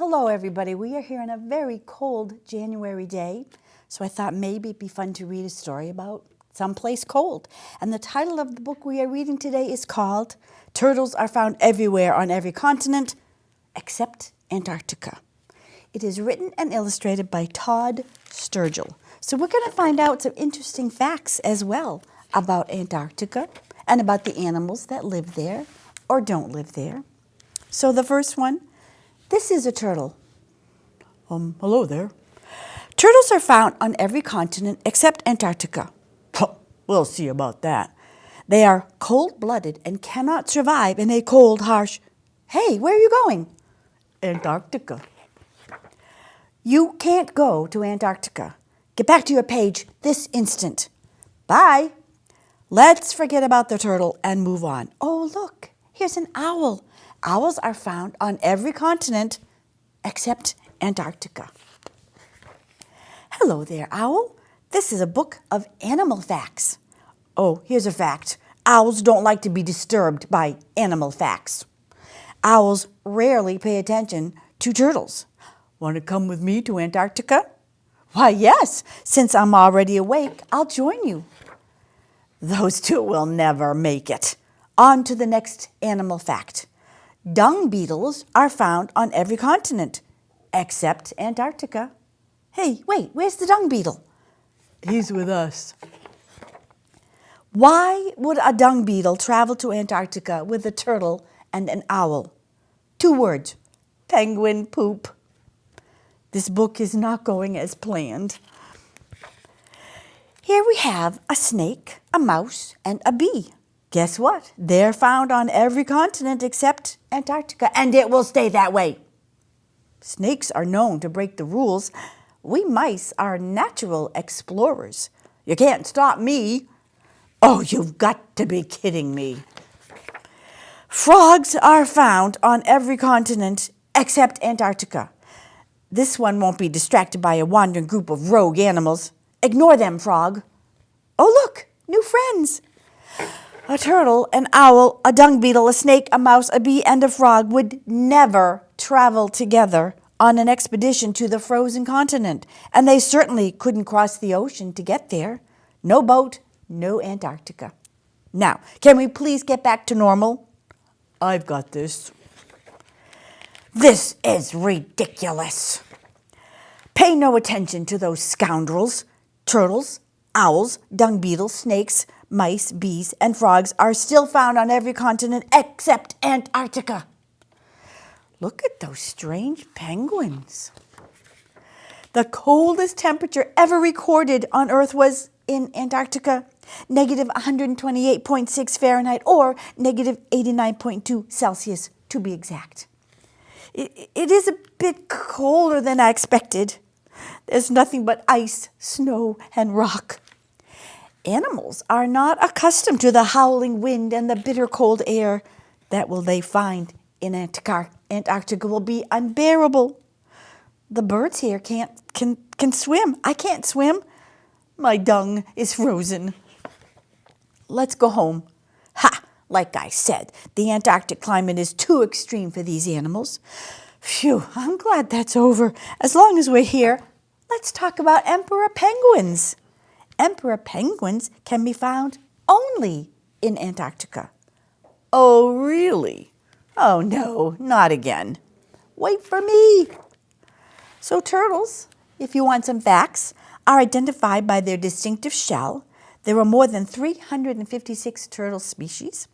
hello everybody. We are here on a very cold January day, so I thought maybe it'd be fun to read a story about someplace cold. And the title of the book we are reading today is called Turtles Are Found Everywhere on Every Continent Except Antarctica. It is written and illustrated by Todd Sturgill. So we're going to find out some interesting facts as well about Antarctica and about the animals that live there or don't live there. So the first one, this is a turtle. Hello there. Turtles are found on every continent except Antarctica. We'll see about that. They are cold-blooded and cannot survive in a cold, harsh... Hey, where are you going? Antarctica. You can't go to Antarctica. Get back to your page this instant. Bye. Let's forget about the turtle and move on. Oh, look, here's an owl. Owls are found on every continent except Antarctica. Hello there, owl. This is a book of animal facts. Oh, here's a fact. Owls don't like to be disturbed by animal facts. Owls rarely pay attention to turtles. Want to come with me to Antarctica? Why, yes. Since I'm already awake, I'll join you. Those two will never make it. On to the next animal fact. Dung beetles are found on every continent, except Antarctica. Hey, wait, where's the dung beetle? He's with us. Why would a dung beetle travel to Antarctica with a turtle and an owl? 2 words, penguin poop. This book is not going as planned. Here we have a snake, a mouse, and a bee. Guess what? They're found on every continent except Antarctica, and it will stay that way. Snakes are known to break the rules. We mice are natural explorers. You can't stop me. Oh, you've got to be kidding me. Frogs are found on every continent except Antarctica. This one won't be distracted by a wandering group of rogue animals. Ignore them, frog. Oh, look, new friends. A turtle, an owl, a dung beetle, a snake, a mouse, a bee, and a frog would never travel together on an expedition to the frozen continent, and they certainly couldn't cross the ocean to get there. No boat, no Antarctica. Now, can we please get back to normal? I've got this. This is ridiculous. Pay no attention to those scoundrels. Turtles, owls, dung beetles, snakes, mice, bees, and frogs are still found on every continent except Antarctica. Look at those strange penguins. The coldest temperature ever recorded on Earth was in Antarctica, negative 128.6 Fahrenheit or negative 89.2 Celsius to be exact. It is a bit colder than I expected. There's nothing but ice, snow, and rock. Animals are not accustomed to the howling wind and the bitter cold air. That will they find in Antarctica will be unbearable. The birds here can swim. I can't swim. My dung is frozen. Let's go home. Ha! Like I said, the Antarctic climate is too extreme for these animals. Phew, I'm glad that's over. As long as we're here, let's talk about emperor penguins. Emperor penguins can be found only in Antarctica. Oh, really? Oh, no, not again. Wait for me. So turtles, if you want some facts, are identified by their distinctive shell. There are more than 356 turtle species.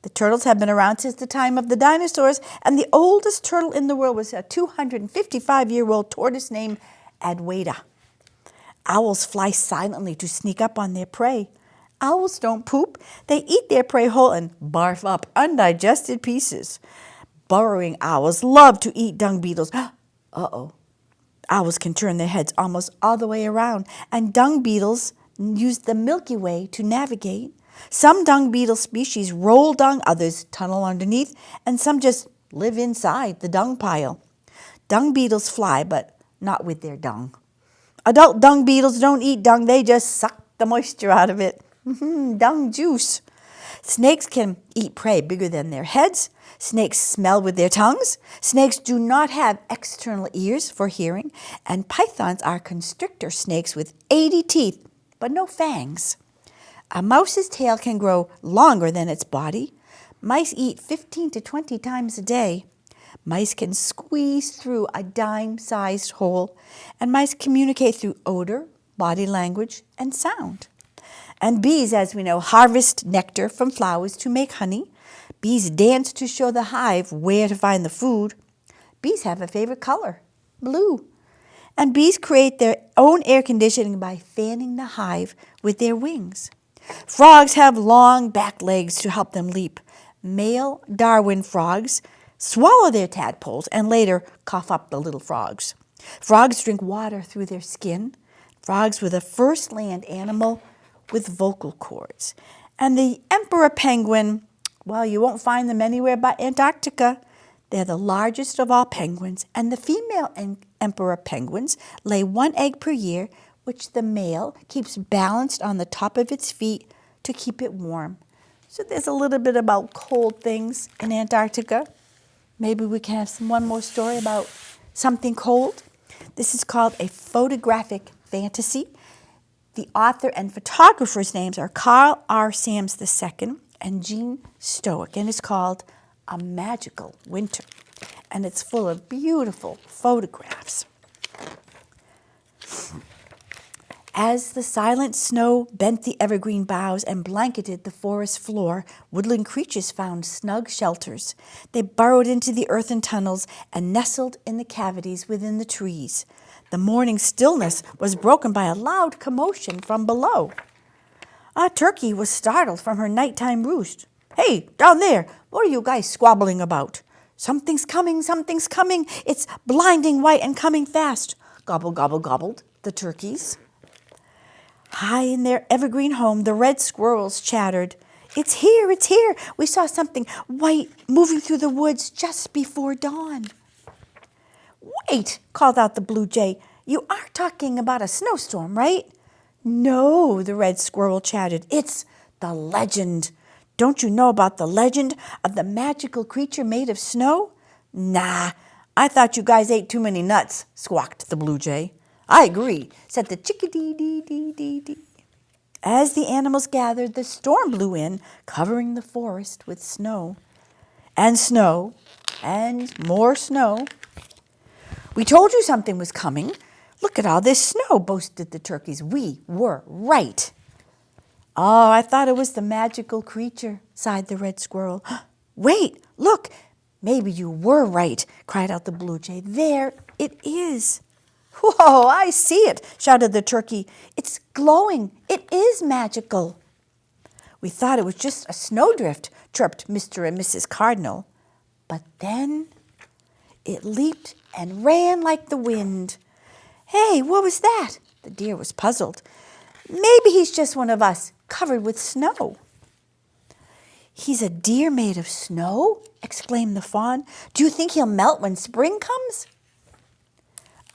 The turtles have been around since the time of the dinosaurs, and the oldest turtle in the world was a 255-year-old tortoise named Adwaita. Owls fly silently to sneak up on their prey. Owls don't poop. They eat their prey whole and barf up undigested pieces. Burrowing owls love to eat dung beetles. Uh-oh. Owls can turn their heads almost all the way around, and dung beetles use the Milky Way to navigate. Some dung beetle species roll dung, others tunnel underneath, and some just live inside the dung pile. Dung beetles fly, but not with their dung. Adult dung beetles don't eat dung, they just suck the moisture out of it. Dung juice. Snakes can eat prey bigger than their heads. Snakes smell with their tongues. Snakes do not have external ears for hearing. And pythons are constrictor snakes with 80 teeth, but no fangs. A mouse's tail can grow longer than its body. Mice eat 15 to 20 times a day. Mice can squeeze through a dime-sized hole, and mice communicate through odor, body language, and sound. And bees, as we know, harvest nectar from flowers to make honey. Bees dance to show the hive where to find the food. Bees have a favorite color, blue. And bees create their own air conditioning by fanning the hive with their wings. Frogs have long back legs to help them leap. Male Darwin frogs swallow their tadpoles and later cough up the little frogs. Frogs drink water through their skin. Frogs were the first land animal with vocal cords. And the emperor penguin, well, you won't find them anywhere but Antarctica. They're the largest of all penguins, and the female emperor penguins lay 1 egg per year, which the male keeps balanced on the top of its feet to keep it warm. So there's a little bit about cold things in Antarctica. Maybe we can have one more story about something cold. This is called a photographic fantasy. The author and photographer's names are Carl R. Sams II and Jean Stoic, and it's called A Magical Winter. And it's full of beautiful photographs. As the silent snow bent the evergreen boughs and blanketed the forest floor, woodland creatures found snug shelters. They burrowed into the earthen tunnels and nestled in the cavities within the trees. The morning stillness was broken by a loud commotion from below. A turkey was startled from her nighttime roost. "Hey, down there, what are you guys squabbling about?" Something's coming, it's blinding white and coming fast," gobble, gobble, gobbled the turkeys. High in their evergreen home, the red squirrels chattered. It's here, we saw something white moving through the woods just before dawn." "Wait," called out the blue jay, "you are talking about a snowstorm, right?" "No," the red squirrel chattered, "it's the legend. Don't you know about the legend of the magical creature made of snow?" "Nah, I thought you guys ate too many nuts," squawked the blue jay. "I agree," said the chickadee-dee-dee-dee-dee. As the animals gathered, the storm blew in, covering the forest with snow. And snow, and more snow. "We told you something was coming. Look at all this snow," boasted the turkeys. "We were right." "Oh, I thought it was the magical creature," sighed the red squirrel. "Wait, look, maybe you were right," cried out the blue jay. "There it is." "Whoa, I see it," shouted the turkey. "It's glowing. It is magical." "We thought it was just a snowdrift," chirped Mr. and Mrs. Cardinal. But then it leaped and ran like the wind. "Hey, what was that?" The deer was puzzled. "Maybe he's just one of us, covered with snow." "He's a deer made of snow?" exclaimed the fawn. "Do you think he'll melt when spring comes?"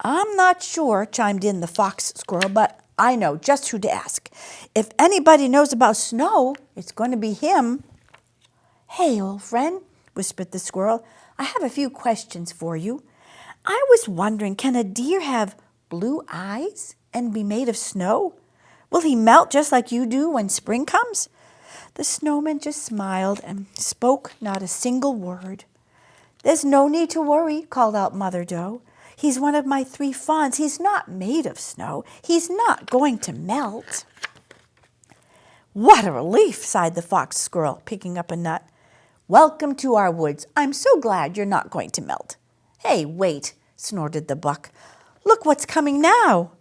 "I'm not sure," chimed in the fox squirrel, "but I know just who to ask. If anybody knows about snow, it's going to be him." "Hey, old friend," whispered the squirrel, "I have a few questions for you. I was wondering, can a deer have blue eyes and be made of snow? Will he melt just like you do when spring comes?" The snowman just smiled and spoke not a single word. "There's no need to worry," called out Mother Doe. "He's one of my 3 fawns. He's not made of snow. He's not going to melt." "What a relief," sighed the fox squirrel, picking up a nut. "Welcome to our woods. I'm so glad you're not going to melt." "Hey, wait," snorted the buck. "Look what's coming now."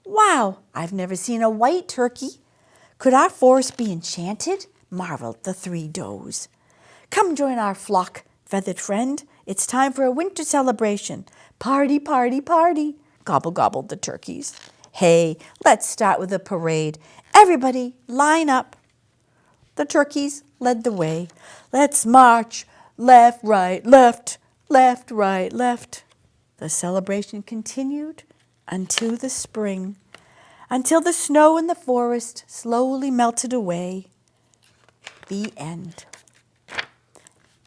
"Wow, I've never seen a white turkey. Could our forest be enchanted?" marveled the 3 does. "Come join our flock, feathered friend. It's time for a winter celebration. Party, party, party," gobble, gobbled the turkeys. "Hey, let's start with a parade. Everybody line up." The turkeys led the way. "Let's march, left, right, left, left, right, left." The celebration continued until the spring, until the snow in the forest slowly melted away. The end.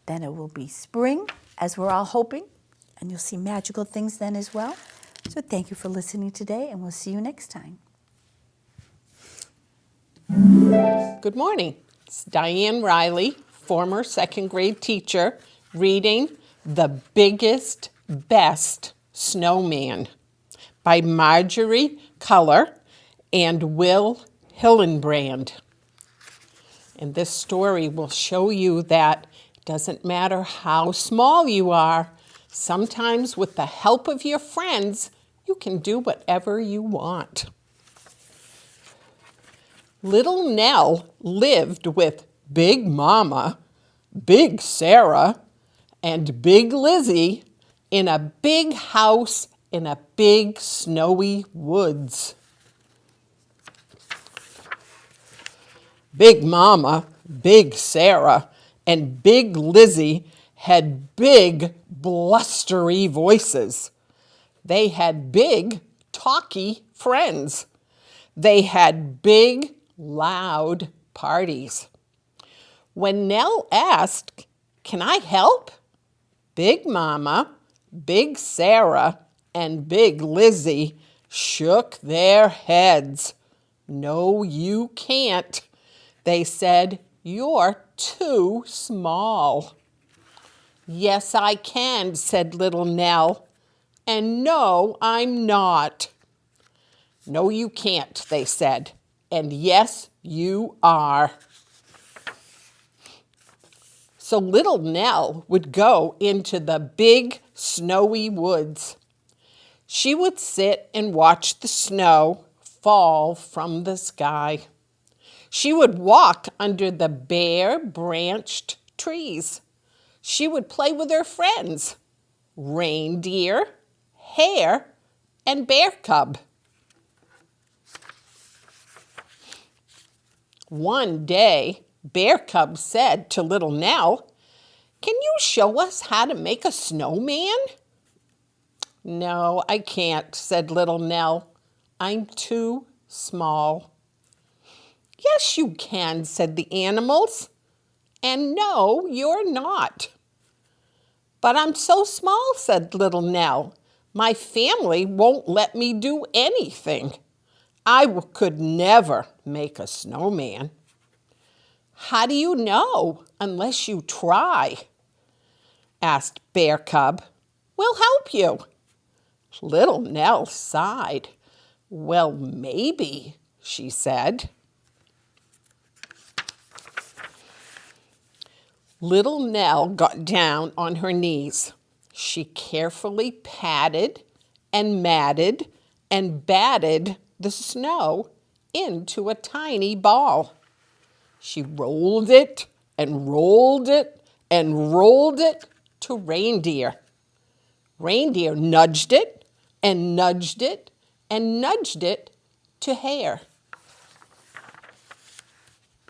Then it will be spring, as we're all hoping, and you'll see magical things then as well. So thank you for listening today, and we'll see you next time. Good morning. It's Diane Riley, former second grade teacher, reading The Biggest, Best Snowman by Marjorie Culler and Will Hillenbrand. And this story will show you that it doesn't matter how small you are, sometimes with the help of your friends, you can do whatever you want. Little Nell lived with Big Mama, Big Sarah, and Big Lizzie in a big house in a big snowy woods. Big Mama, Big Sarah, and Big Lizzie had big, blustery voices. They had big, talky friends. They had big, loud parties. When Nell asked, "Can I help?" Big Mama, Big Sarah, and Big Lizzie shook their heads. "No, you can't." They said, "You're too small." "Yes, I can," said little Nell. "And no, I'm not." "No, you can't," they said. "And yes, you are." So little Nell would go into the big snowy woods. She would sit and watch the snow fall from the sky. She would walk under the bare branched trees. She would play with her friends, Reindeer, Hare, and Bear Cub. One day, Bear Cub said to little Nell, "Can you show us how to make a snowman?" "No, I can't," said little Nell. "I'm too small." "Yes, you can," said the animals. "And no, you're not." "But I'm so small," said little Nell. "My family won't let me do anything. I could never make a snowman." "How do you know unless you try?" asked Bear Cub. "We'll help you." Little Nell sighed. "Well, maybe," she said. Little Nell got down on her knees. She carefully patted and matted and batted the snow into a tiny ball. She rolled it and rolled it and rolled it to Reindeer. Reindeer nudged it and nudged it and nudged it to Hare.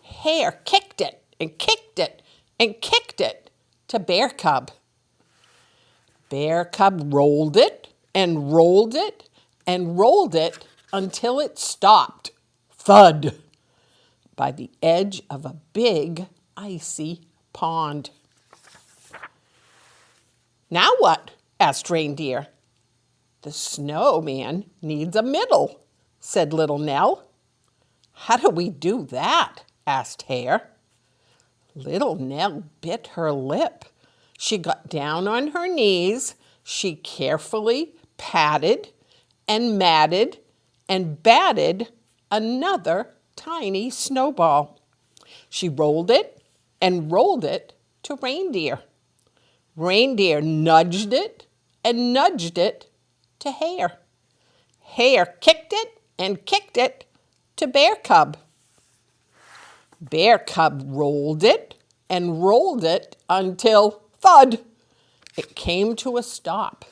Hare kicked it and kicked it and kicked it to Bear Cub. Bear Cub rolled it and rolled it and rolled it until it stopped, thud, by the edge of a big icy pond. "Now what?" asked Reindeer. "The snowman needs a middle," said little Nell. "How do we do that?" asked Hare. Little Nell bit her lip. She got down on her knees. She carefully patted and matted and batted another tiny snowball. She rolled it and rolled it to Reindeer. Reindeer nudged it and nudged it to Hare. Hare kicked it and kicked it to Bear Cub. Bear Cub rolled it and rolled it until, thud, it came to a stop.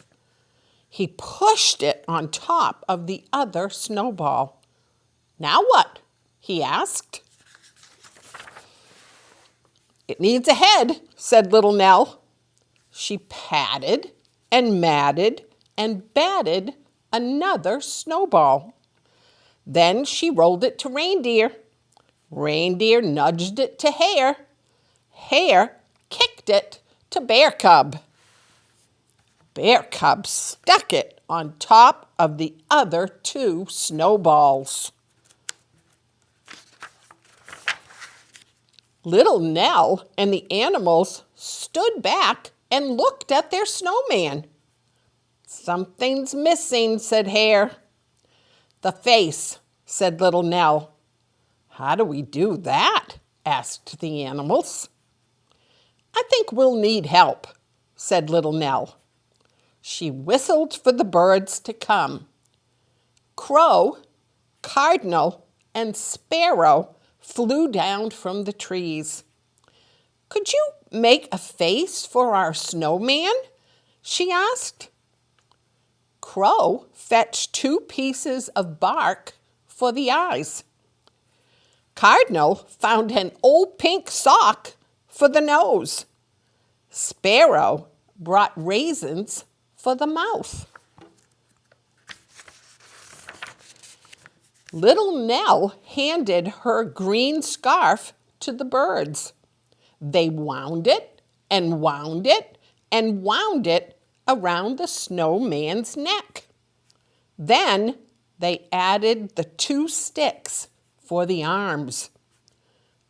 He pushed it on top of the other snowball. "Now what?" he asked. "It needs a head," said little Nell. She patted and matted and batted another snowball. Then she rolled it to Reindeer. Reindeer nudged it to Hare. Hare kicked it to Bear Cub. Bear Cub stuck it on top of the other 2 snowballs. Little Nell and the animals stood back and looked at their snowman. "Something's missing," said Hare. "The face," said Little Nell. "How do we do that?" asked the animals. "I think we'll need help," said Little Nell. She whistled for the birds to come. Crow, cardinal, and sparrow flew down from the trees. "Could you make a face for our snowman?" she asked. Crow fetched 2 pieces of bark for the eyes. Cardinal found an old pink sock for the nose. Sparrow brought raisins for the mouth. Little Nell handed her green scarf to the birds. They wound it and wound it and wound it around the snowman's neck. Then they added the 2 sticks for the arms.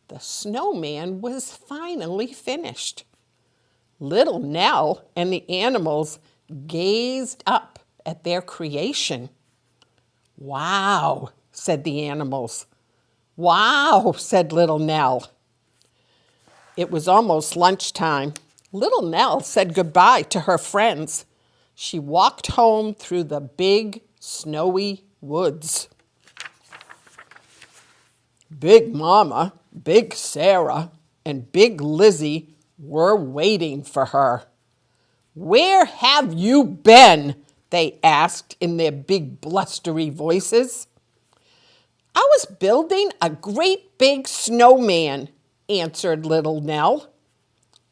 The snowman was finally finished. Little Nell and the animals gazed up at their creation. "Wow," said the animals. "Wow," said Little Nell. It was almost lunchtime. Little Nell said goodbye to her friends. She walked home through the big, snowy woods. Big Mama, Big Sarah, and Big Lizzie were waiting for her. "Where have you been?" they asked in their big blustery voices. "I was building a great big snowman," answered Little Nell.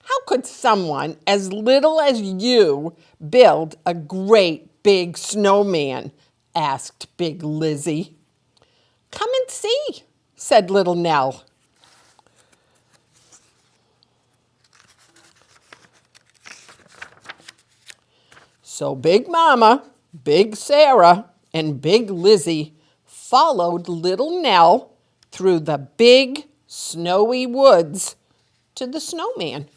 "How could someone as little as you build a great big snowman?" asked Big Lizzie. "Come and see," said Little Nell. So Big Mama, Big Sarah, and Big Lizzie followed Little Nell through the big, snowy woods to the snowman.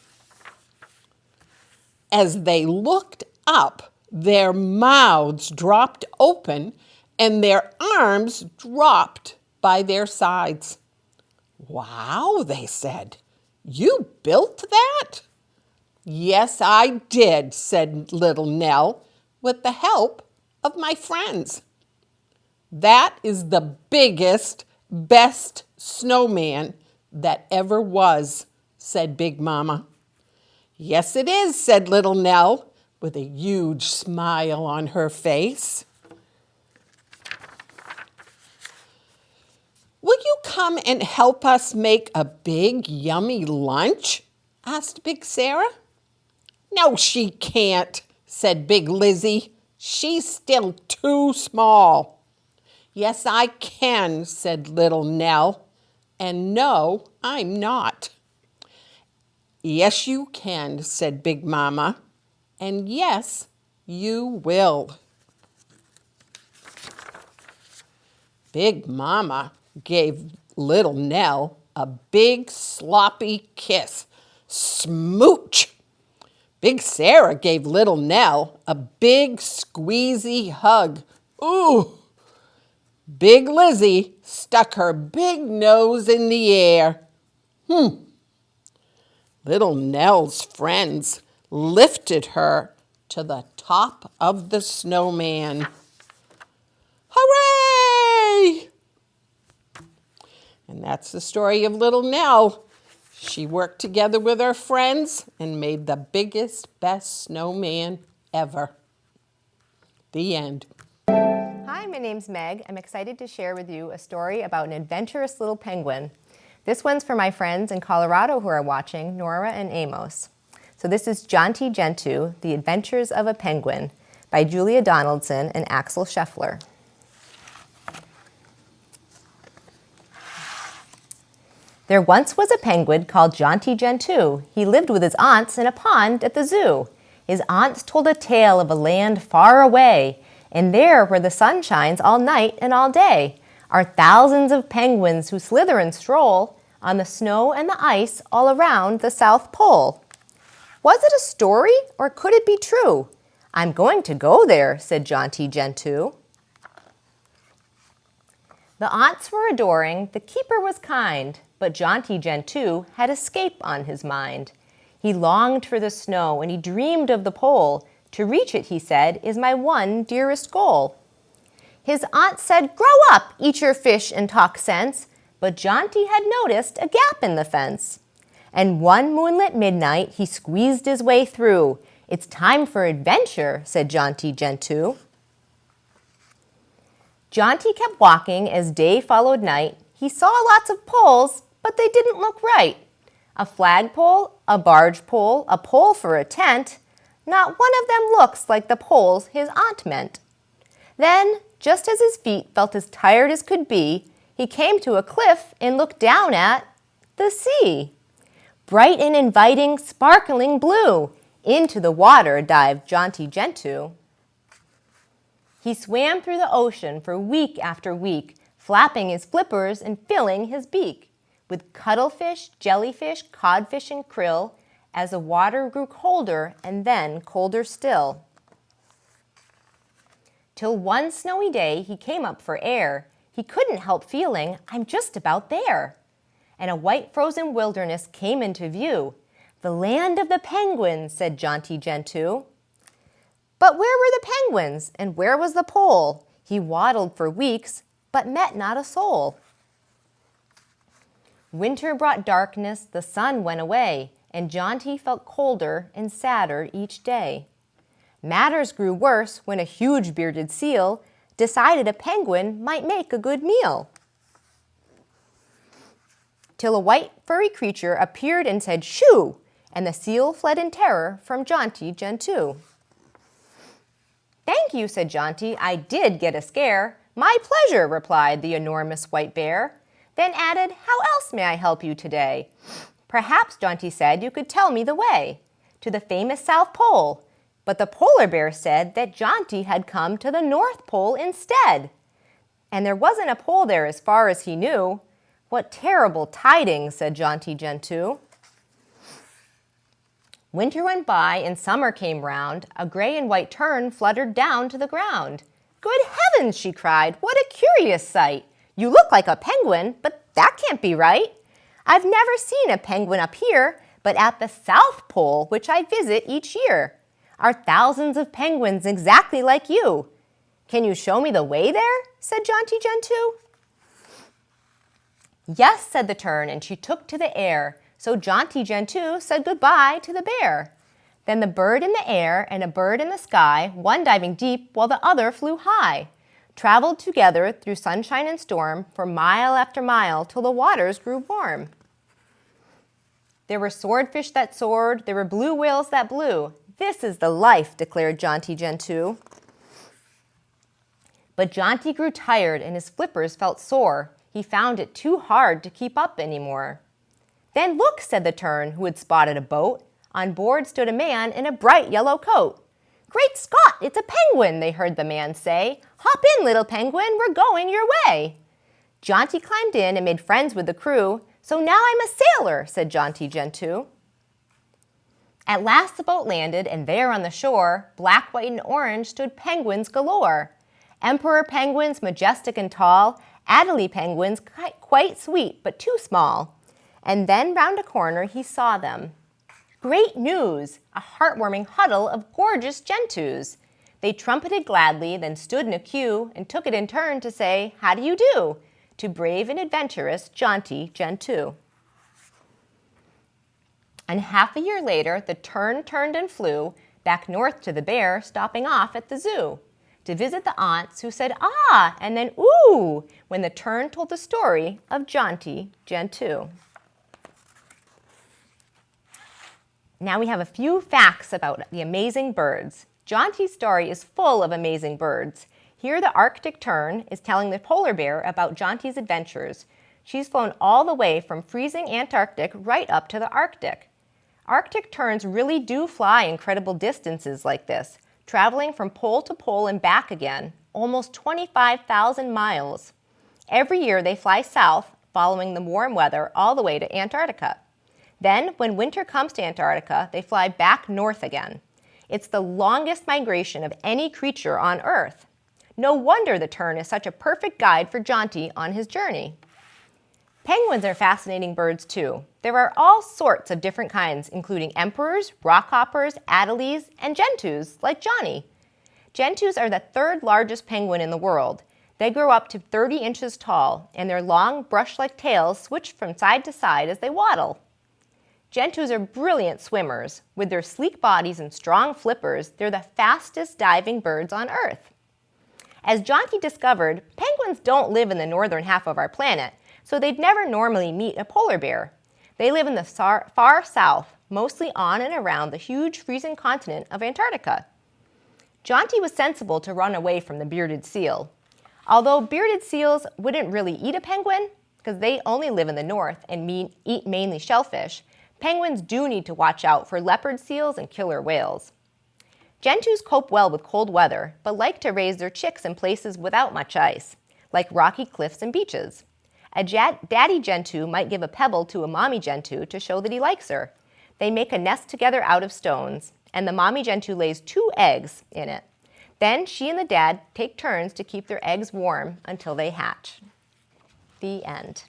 As they looked up, their mouths dropped open and their arms dropped by their sides. "Wow," they said, "you built that?" "Yes, I did," said Little Nell, "with the help of my friends." "That is the biggest, best snowman that ever was," said Big Mama. "Yes, it is," said Little Nell, with a huge smile on her face. "Will you come and help us make a big, yummy lunch?" asked Big Sarah. "No, she can't," said Big Lizzie. "She's still too small." "Yes, I can," said Little Nell. "And no, I'm not." "Yes, you can," said Big Mama. "And yes, you will." Big Mama gave Little Nell a big sloppy kiss. Smooch! Big Sarah gave Little Nell a big squeezy hug. Ooh! Big Lizzie stuck her big nose in the air. Little Nell's friends lifted her to the top of the snowman. Hooray! And that's the story of Little Nell. She worked together with her friends and made the biggest, best snowman ever. The end. Hi, my name's Meg. I'm excited to share with you a story about an adventurous little penguin. This one's for my friends in Colorado who are watching, Nora and Amos. So this is Jonty Gentoo, The Adventures of a Penguin by Julia Donaldson and Axel Scheffler. There once was a penguin called Jonty Gentoo. He lived with his aunts in a pond at the zoo. His aunts told a tale of a land far away, and there where the sun shines all night and all day are thousands of penguins who slither and stroll on the snow and the ice all around the South Pole. Was it a story or could it be true? I'm going to go there, said Jonty Gentoo. The aunts were adoring, the keeper was kind, but Jonty Gentoo had escape on his mind. He longed for the snow and he dreamed of the pole. To reach it, he said, is my one dearest goal. His aunt said, grow up, eat your fish and talk sense, but Jonty had noticed a gap in the fence. And one moonlit midnight, he squeezed his way through. It's time for adventure, said Jonty Gentoo. Jonty kept walking as day followed night. He saw lots of poles, but they didn't look right. A flagpole, a barge pole, a pole for a tent. Not one of them looks like the poles his aunt meant. Then, just as his feet felt as tired as could be, he came to a cliff and looked down at the sea. Bright and inviting, sparkling blue. Into the water dived Jonty Gentoo. He swam through the ocean for week after week, flapping his flippers and filling his beak with cuttlefish, jellyfish, codfish, and krill, as the water grew colder and then colder still. Till one snowy day he came up for air. He couldn't help feeling, I'm just about there. And a white frozen wilderness came into view. The land of the penguins, said Jonty Gentoo. But where were the penguins, and where was the pole? He waddled for weeks, but met not a soul. Winter brought darkness, the sun went away, and Jonty felt colder and sadder each day. Matters grew worse when a huge bearded seal decided a penguin might make a good meal. Till a white furry creature appeared and said, shoo! And the seal fled in terror from Jonty Gentoo. Thank you, said Jonty, I did get a scare. My pleasure, replied the enormous white bear. Then added, how else may I help you today? Perhaps, Jonty said, you could tell me the way to the famous South Pole. But the polar bear said that Jonty had come to the North Pole instead. And there wasn't a pole there as far as he knew. What terrible tidings, said Jonty Gentoo. Winter went by and summer came round. A gray and white tern fluttered down to the ground. Good heavens, she cried, what a curious sight. You look like a penguin, but that can't be right. I've never seen a penguin up here, but at the South Pole, which I visit each year, are thousands of penguins exactly like you. Can you show me the way there? Said Jonty Gentoo. Yes, said the tern, and she took to the air. So Jonty Gentoo said goodbye to the bear. Then the bird in the air and a bird in the sky, one diving deep while the other flew high, traveled together through sunshine and storm for mile after mile till the waters grew warm. There were swordfish that soared, there were blue whales that blew. This is the life, declared Jonty Gentoo. But Jonty grew tired and his flippers felt sore. He found it too hard to keep up anymore. Then look, said the tern, who had spotted a boat. On board stood a man in a bright yellow coat. Great Scott, it's a penguin, they heard the man say. Hop in, little penguin, we're going your way. Jonty climbed in and made friends with the crew. So now I'm a sailor, said Jonty Gentoo. At last the boat landed, and there on the shore, black, white, and orange, stood penguins galore. Emperor penguins, majestic and tall, Adelie penguins, quite sweet, but too small. And then round a corner he saw them. Great news! A heartwarming huddle of gorgeous Gentoos. They trumpeted gladly, then stood in a queue and took it in turn to say, how do you do? To brave and adventurous Jonty Gentoo. And half a year later, the tern turned and flew back north to the bear, stopping off at the zoo to visit the aunts who said, ah, and then ooh, when the tern told the story of Jonty Gentoo. Now we have a few facts about the amazing birds. Jonty's story is full of amazing birds. Here the Arctic tern is telling the polar bear about Jonty's adventures. She's flown all the way from freezing Antarctic right up to the Arctic. Arctic terns really do fly incredible distances like this, traveling from pole to pole and back again, almost 25,000 miles. Every year they fly south, following the warm weather all the way to Antarctica. Then, when winter comes to Antarctica, they fly back north again. It's the longest migration of any creature on Earth. No wonder the tern is such a perfect guide for Jonty on his journey. Penguins are fascinating birds too. There are all sorts of different kinds, including emperors, rockhoppers, adelies, and gentoos, like Johnny. Gentoos are the third largest penguin in the world. They grow up to 30 inches tall, and their long, brush-like tails switch from side to side as they waddle. Gentoos are brilliant swimmers. With their sleek bodies and strong flippers, they're the fastest diving birds on Earth. As Jonty discovered, penguins don't live in the northern half of our planet, so they'd never normally meet a polar bear. They live in the far south, mostly on and around the huge freezing continent of Antarctica. Jonty was sensible to run away from the bearded seal. Although bearded seals wouldn't really eat a penguin, because they only live in the north and eat mainly shellfish, penguins do need to watch out for leopard seals and killer whales. Gentoos cope well with cold weather, but like to raise their chicks in places without much ice, like rocky cliffs and beaches. A daddy gentoo might give a pebble to a mommy gentoo to show that he likes her. They make a nest together out of stones, and the mommy gentoo lays 2 eggs in it. Then she and the dad take turns to keep their eggs warm until they hatch. The end.